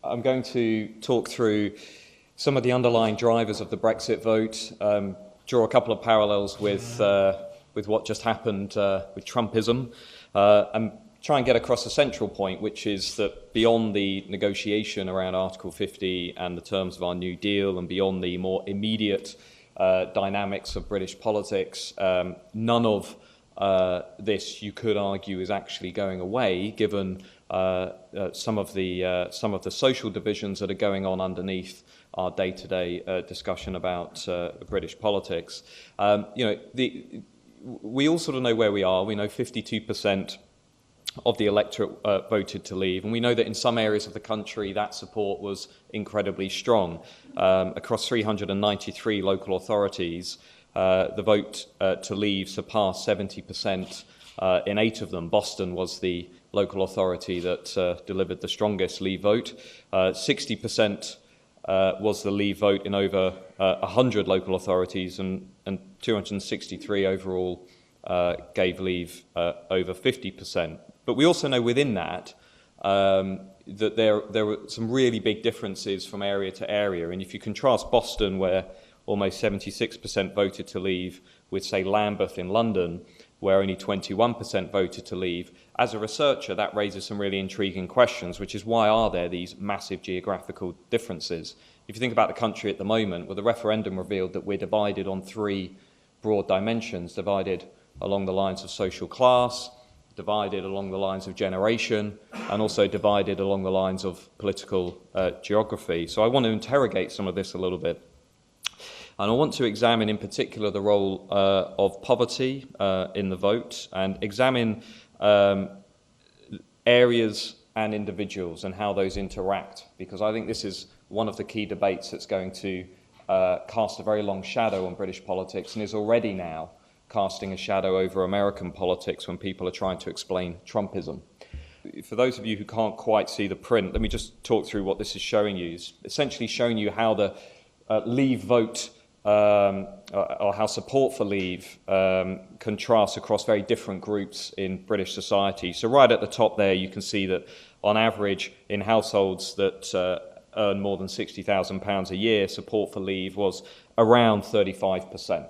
I'm going to talk through some of the underlying drivers of the Brexit vote, draw a couple of parallels with what just happened with Trumpism, and try and get across a central point, which is that beyond the negotiation around Article 50 and the terms of our New Deal, and beyond the more immediate dynamics of British politics, none of this, you could argue, is actually going away, given some of the social divisions that are going on underneath our day-to-day discussion about British politics. We all sort of know where we are. We know 52% of the electorate voted to leave, and we know that in some areas of the country that support was incredibly strong. Across 393 local authorities, the vote to leave surpassed 70% in 8 of them. Boston was the local authority that delivered the strongest leave vote. 60% was the leave vote in over 100 local authorities, and 263 overall gave leave over 50%. But we also know within that that there were some really big differences from area to area. And if you contrast Boston, where almost 76% voted to leave, with, say, Lambeth in London, where only 21% voted to leave, as a researcher, that raises some really intriguing questions, which is, why are there these massive geographical differences? If you think about the country at the moment, well, the referendum revealed that we're divided on 3 broad dimensions: divided along the lines of social class, divided along the lines of generation, and also divided along the lines of political geography. So I want to interrogate some of this a little bit. And I want to examine in particular the role of poverty in the vote, and examine areas and individuals and how those interact, because I think this is one of the key debates that's going to cast a very long shadow on British politics, and is already now casting a shadow over American politics when people are trying to explain Trumpism. For those of you who can't quite see the print, let me just talk through what this is showing you. It's essentially showing you how the leave vote or how support for leave contrasts across very different groups in British society. So right at the top there, you can see that on average in households that earn more than £60,000 a year, support for leave was around 35%,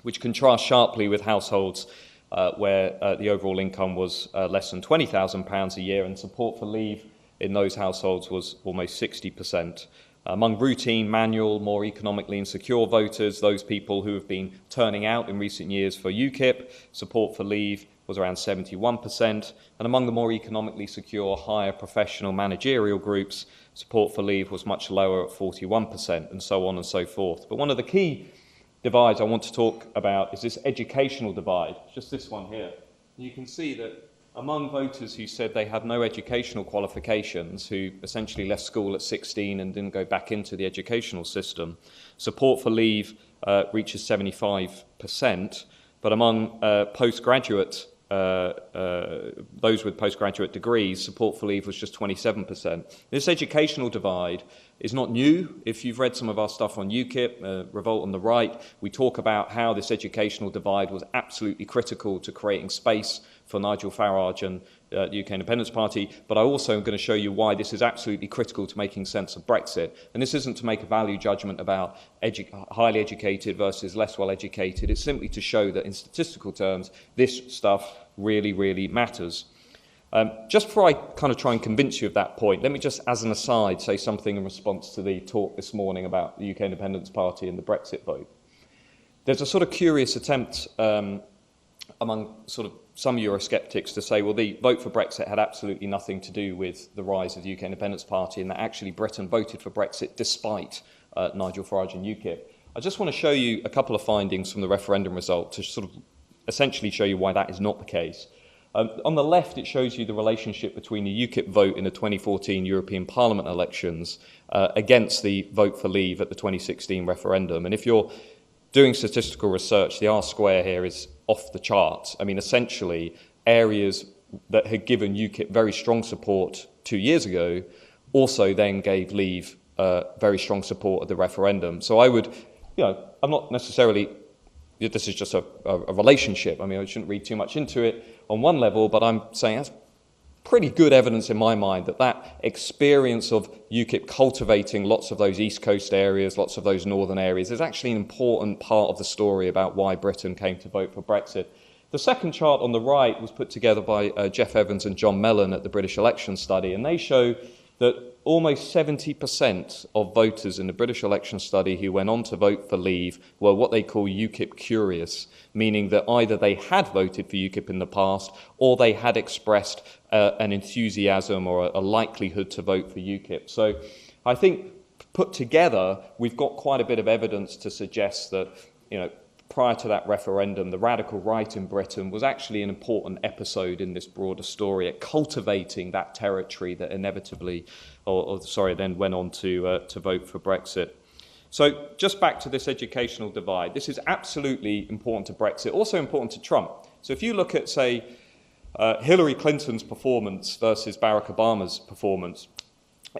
which contrasts sharply with households where the overall income was less than £20,000 a year, and support for leave in those households was almost 60%. Among routine, manual, more economically insecure voters, those people who have been turning out in recent years for UKIP, support for leave was around 71%, and among the more economically secure, higher professional managerial groups, support for leave was much lower at 41%, and so on and so forth. But one of the key divides I want to talk about is this educational divide, just this one here. You can see that among voters who said they had no educational qualifications, who essentially left school at 16 and didn't go back into the educational system, support for leave reaches 75%, but among postgraduate those with postgraduate degrees, support for leave was just 27%. This educational divide is not new. If you've read some of our stuff on UKIP, Revolt on the Right, we talk about how this educational divide was absolutely critical to creating space for Nigel Farage and the UK Independence Party, but I also am going to show you why this is absolutely critical to making sense of Brexit. And this isn't to make a value judgment about highly educated versus less well educated. It's simply to show that in statistical terms, this stuff really, really matters. Just before I kind of try and convince you of that point, let me just, as an aside, say something in response to the talk this morning about the UK Independence Party and the Brexit vote. There's a sort of curious attempt among sort of some Eurosceptics to say, well, the vote for Brexit had absolutely nothing to do with the rise of the UK Independence Party, and that actually Britain voted for Brexit despite Nigel Farage and UKIP. I just want to show you a couple of findings from the referendum result to sort of essentially show you why that is not the case. On the left, it shows you the relationship between the UKIP vote in the 2014 European Parliament elections against the vote for leave at the 2016 referendum. And if you're doing statistical research, the R-square here is off the charts. I mean, essentially, areas that had given UKIP very strong support 2 years ago also then gave leave very strong support at the referendum. So I would, I'm not necessarily, this is just a relationship. I mean, I shouldn't read too much into it on one level, but I'm saying that's pretty good evidence in my mind that that experience of UKIP cultivating lots of those East Coast areas, lots of those northern areas, is actually an important part of the story about why Britain came to vote for Brexit. The second chart on the right was put together by Jeff Evans and John Mellon at the British Election Study, and they show that almost 70% of voters in the British election study who went on to vote for Leave were what they call UKIP curious, meaning that either they had voted for UKIP in the past or they had expressed an enthusiasm or a likelihood to vote for UKIP. So I think put together, we've got quite a bit of evidence to suggest that, prior to that referendum, the radical right in Britain was actually an important episode in this broader story at cultivating that territory that inevitably, then went on to vote for Brexit. So just back to this educational divide, this is absolutely important to Brexit, also important to Trump. So if you look at, say, Hillary Clinton's performance versus Barack Obama's performance,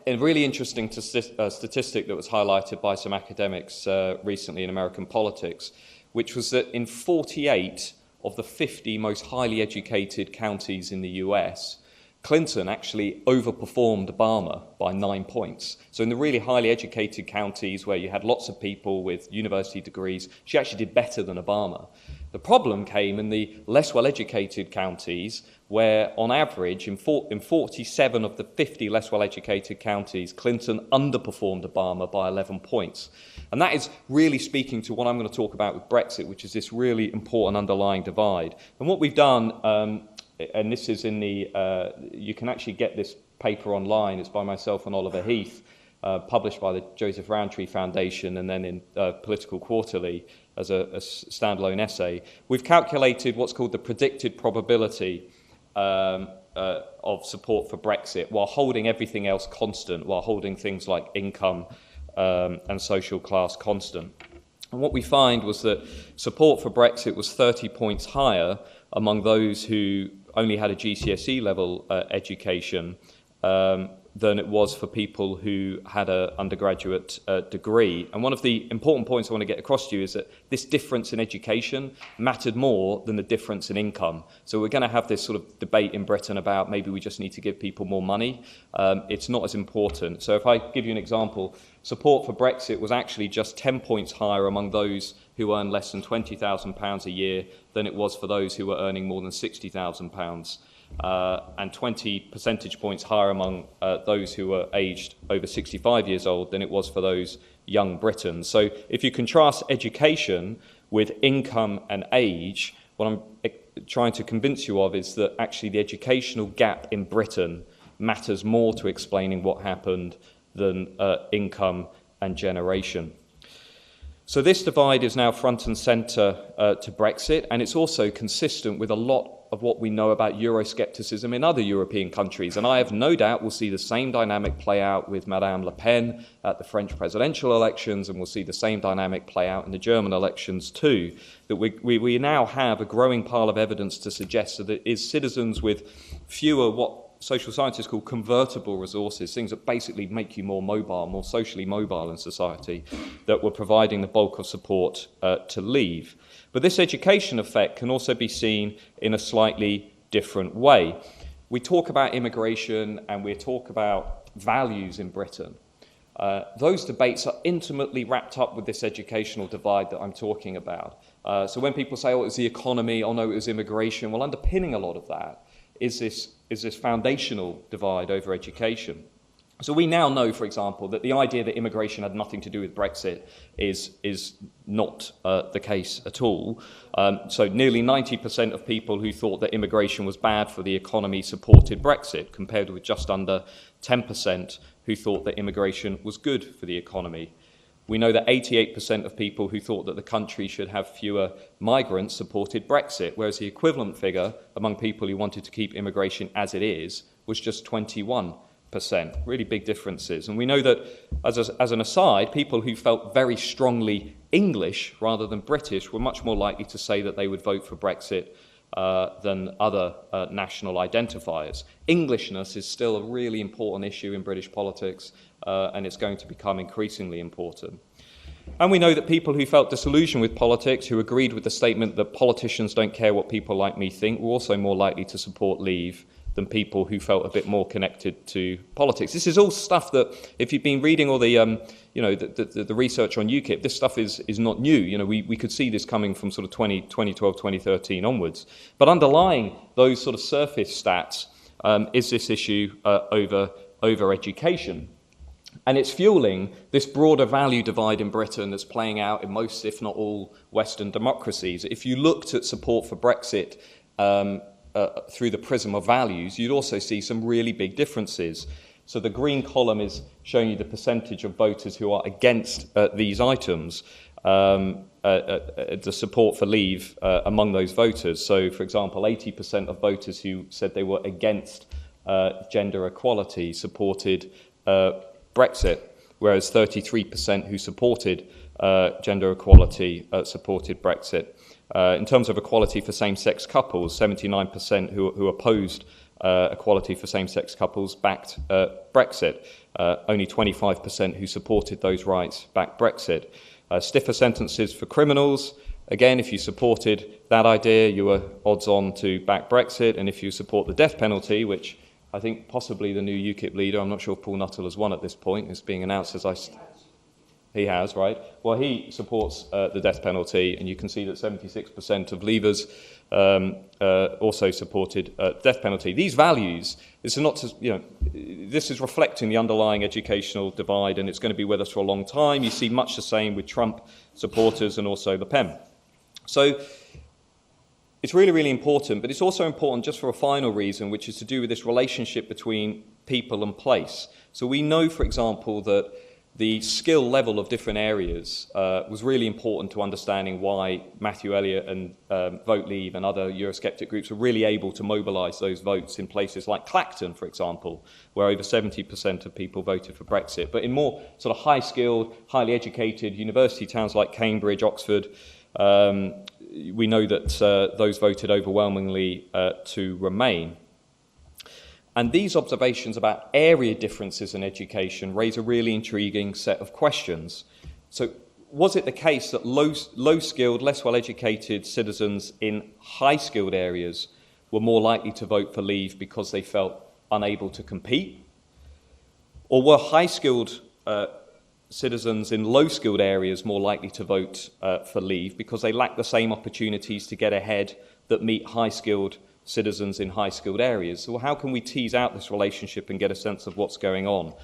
a really interesting statistic that was highlighted by some academics recently in American politics, which was that in 48 of the 50 most highly educated counties in the US, Clinton actually overperformed Obama by 9 points. So in the really highly educated counties where you had lots of people with university degrees, she actually did better than Obama. The problem came in the less well-educated counties where, on average, in 47 of the 50 less well-educated counties, Clinton underperformed Obama by 11 points. And that is really speaking to what I'm going to talk about with Brexit, which is this really important underlying divide. And what we've done, and this is in the, you can actually get this paper online, it's by myself and Oliver Heath, published by the Joseph Rowntree Foundation and then in Political Quarterly as a standalone essay. We've calculated what's called the predicted probability of support for Brexit while holding everything else constant, while holding things like income and social class constant. And what we find was that support for Brexit was 30 points higher among those who only had a GCSE level education than it was for people who had an undergraduate degree. And one of the important points I want to get across to you is that this difference in education mattered more than the difference in income. So we're going to have this sort of debate in Britain about maybe we just need to give people more money. It's not as important. So if I give you an example, support for Brexit was actually just 10 points higher among those who earn less than £20,000 a year than it was for those who were earning more than £60,000. And 20 percentage points higher among those who were aged over 65 years old than it was for those young Britons. So if you contrast education with income and age, what I'm trying to convince you of is that actually the educational gap in Britain matters more to explaining what happened than income and generation. So this divide is now front and centre to Brexit, and it's also consistent with a lot of what we know about Euroscepticism in other European countries. And I have no doubt we'll see the same dynamic play out with Madame Le Pen at the French presidential elections, and we'll see the same dynamic play out in the German elections too, that we now have a growing pile of evidence to suggest that it is citizens with fewer what social scientists call convertible resources, things that basically make you more mobile, more socially mobile in society, that were providing the bulk of support to Leave. But this education effect can also be seen in a slightly different way. We talk about immigration and we talk about values in Britain. Those debates are intimately wrapped up with this educational divide that I'm talking about. So when people say, oh, it was the economy, oh no, it was immigration, well, underpinning a lot of that is this foundational divide over education. So we now know, for example, that the idea that immigration had nothing to do with Brexit is not the case at all. So nearly 90% of people who thought that immigration was bad for the economy supported Brexit, compared with just under 10% who thought that immigration was good for the economy. We know that 88% of people who thought that the country should have fewer migrants supported Brexit, whereas the equivalent figure among people who wanted to keep immigration as it is was just 21%. Really big differences. And we know that, as an aside, people who felt very strongly English rather than British were much more likely to say that they would vote for Brexit than other national identifiers. Englishness is still a really important issue in British politics, and it's going to become increasingly important. And we know that people who felt disillusioned with politics, who agreed with the statement that politicians don't care what people like me think, were also more likely to support Leave than people who felt a bit more connected to politics. This is all stuff that, if you've been reading all the, the research on UKIP, this stuff is not new. You know, we could see this coming from sort of 2012, 2013 onwards. But underlying those sort of surface stats is this issue over education. And it's fueling this broader value divide in Britain that's playing out in most, if not all, Western democracies. If you looked at support for Brexit through the prism of values, you'd also see some really big differences. So the green column is showing you the percentage of voters who are against these items, the support for leave among those voters. So, for example, 80% of voters who said they were against gender equality supported Brexit, whereas 33% who supported gender equality supported Brexit. In terms of equality for same-sex couples, 79% who opposed equality for same-sex couples backed Brexit. Only 25% who supported those rights backed Brexit. Stiffer sentences for criminals. Again, if you supported that idea, you were odds-on to back Brexit. And if you support the death penalty, which I think possibly the new UKIP leader, I'm not sure if Paul Nuttall has won at this point, it's being announced as He has, right? Well, he supports the death penalty, and you can see that 76% of Leavers also supported death penalty. These values, this is reflecting the underlying educational divide, and it's going to be with us for a long time. You see much the same with Trump supporters and also Le Pen. So it's really, really important, but it's also important just for a final reason, which is to do with this relationship between people and place. So we know, for example, that the skill level of different areas was really important to understanding why Matthew Elliott and Vote Leave and other Eurosceptic groups were really able to mobilise those votes in places like Clacton, for example, where over 70% of people voted for Brexit. But in more sort of high-skilled, highly educated university towns like Cambridge, Oxford, we know that those voted overwhelmingly to remain. And these observations about area differences in education raise a really intriguing set of questions. So was it the case that low-skilled, less well-educated citizens in high-skilled areas were more likely to vote for leave because they felt unable to compete? Or were high-skilled citizens in low-skilled areas more likely to vote for leave because they lack the same opportunities to get ahead that meet high-skilled citizens in high-skilled areas? So how can we tease out this relationship and get a sense of what's going on?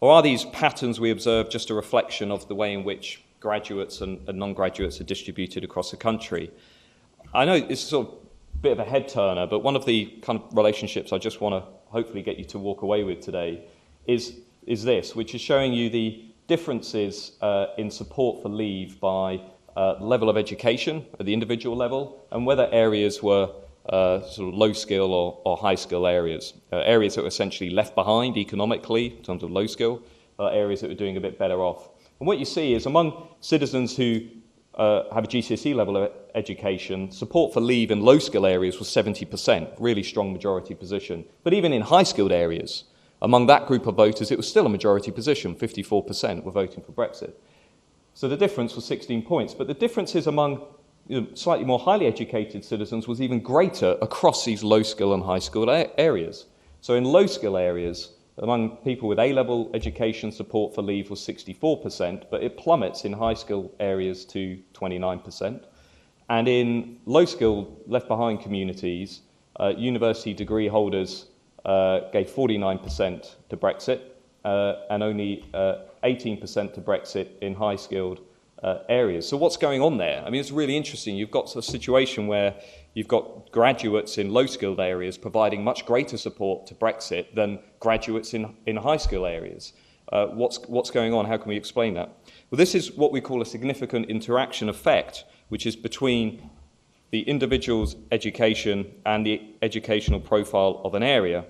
Or are these patterns we observe just a reflection of the way in which graduates and non-graduates are distributed across the country? I know it's sort of a bit of a head-turner, but one of the kind of relationships I just want to hopefully get you to walk away with today is this, which is showing you the differences in support for leave by level of education at the individual level and whether areas were sort of low skill or high skill areas. Areas that were essentially left behind economically in terms of low skill, areas that were doing a bit better off. And what you see is among citizens who have a GCSE level of education, support for leave in low skill areas was 70%, really strong majority position. But even in high skilled areas, among that group of voters, it was still a majority position, 54% were voting for Brexit. So the difference was 16 points. But the differences among slightly more highly educated citizens was even greater across these low-skill and high-skilled areas. So in low-skill areas, among people with A-level education, support for leave was 64%, but it plummets in high-skill areas to 29%. And in low-skill, left-behind communities, university degree holders gave 49% to Brexit and only 18% to Brexit in high-skilled areas. So what's going on there? I mean, it's really interesting. You've got a situation where you've got graduates in low-skilled areas providing much greater support to Brexit than graduates in high-skill areas. What's going on? How can we explain that? Well, this is what we call a significant interaction effect, which is between the individual's education and the educational profile of an area.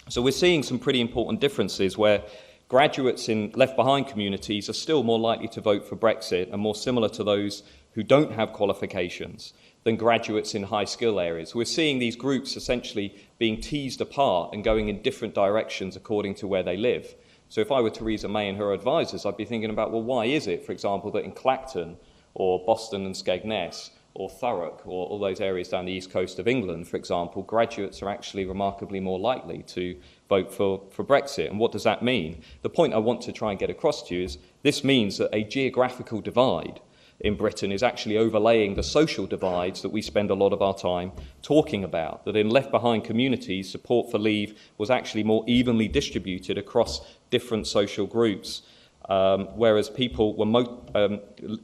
So we're seeing some pretty important differences where graduates in left-behind communities are still more likely to vote for Brexit and more similar to those who don't have qualifications than graduates in high-skill areas. We're seeing these groups essentially being teased apart and going in different directions according to where they live. So if I were Theresa May and her advisors, I'd be thinking about, well, why is it, for example, that in Clacton or Boston and Skegness, or Thurrock, or all those areas down the east coast of England, for example, graduates are actually remarkably more likely to vote for Brexit. And what does that mean? The point I want to try and get across to you is this means that a geographical divide in Britain is actually overlaying the social divides that we spend a lot of our time talking about, that in left-behind communities, support for leave was actually more evenly distributed across different social groups. Whereas people were,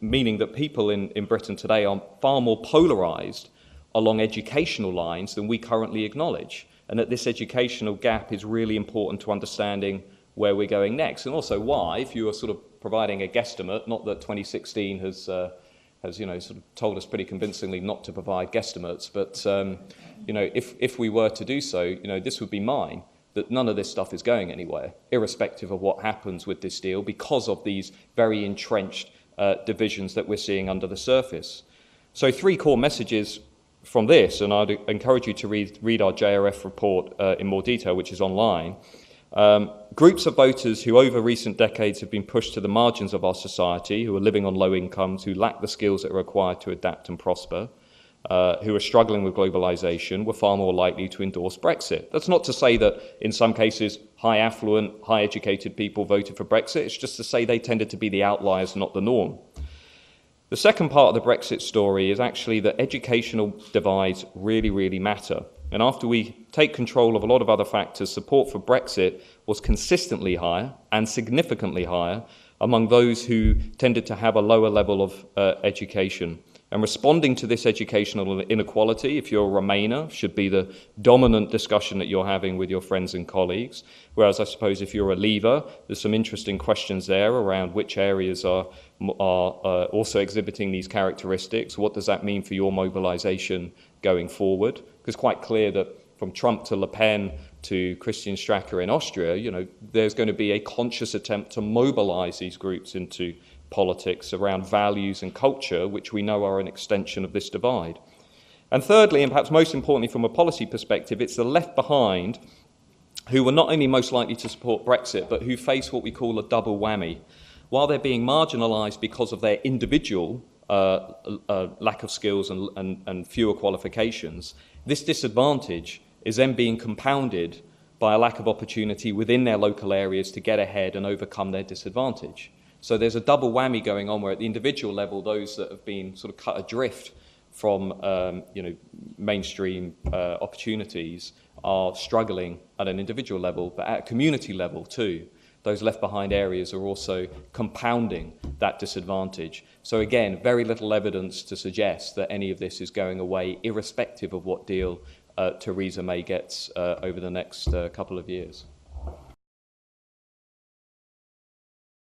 meaning that people in Britain today are far more polarised along educational lines than we currently acknowledge, and that this educational gap is really important to understanding where we're going next, and also why, if you are sort of providing a guesstimate, not that 2016 has sort of told us pretty convincingly not to provide guesstimates, but if we were to do so, this would be mine, that none of this stuff is going anywhere, irrespective of what happens with this deal, because of these very entrenched divisions that we're seeing under the surface. So 3 core messages from this, and I'd encourage you to read our JRF report in more detail, which is online. Groups of voters who over recent decades have been pushed to the margins of our society, who are living on low incomes, who lack the skills that are required to adapt and prosper, who are struggling with globalisation, were far more likely to endorse Brexit. That's not to say that in some cases high affluent, high educated people voted for Brexit. It's just to say they tended to be the outliers, not the norm. The second part of the Brexit story is actually that educational divides really, really matter. And after we take control of a lot of other factors, support for Brexit was consistently higher and significantly higher among those who tended to have a lower level of education. And responding to this educational inequality, if you're a Remainer, should be the dominant discussion that you're having with your friends and colleagues. Whereas I suppose if you're a Leaver, there's some interesting questions there around which areas are also exhibiting these characteristics. What does that mean for your mobilisation going forward? Because it's quite clear that from Trump to Le Pen to Christian Strache in Austria, there's going to be a conscious attempt to mobilise these groups into politics around values and culture, which we know are an extension of this divide. And thirdly, and perhaps most importantly from a policy perspective, it's the left behind who were not only most likely to support Brexit, but who face what we call a double whammy. While they're being marginalised because of their individual lack of skills and fewer qualifications, this disadvantage is then being compounded by a lack of opportunity within their local areas to get ahead and overcome their disadvantage. So there's a double whammy going on where at the individual level, those that have been sort of cut adrift from mainstream opportunities are struggling at an individual level, but at a community level too. Those left behind areas are also compounding that disadvantage. So again, very little evidence to suggest that any of this is going away, irrespective of what deal Theresa May gets over the next couple of years.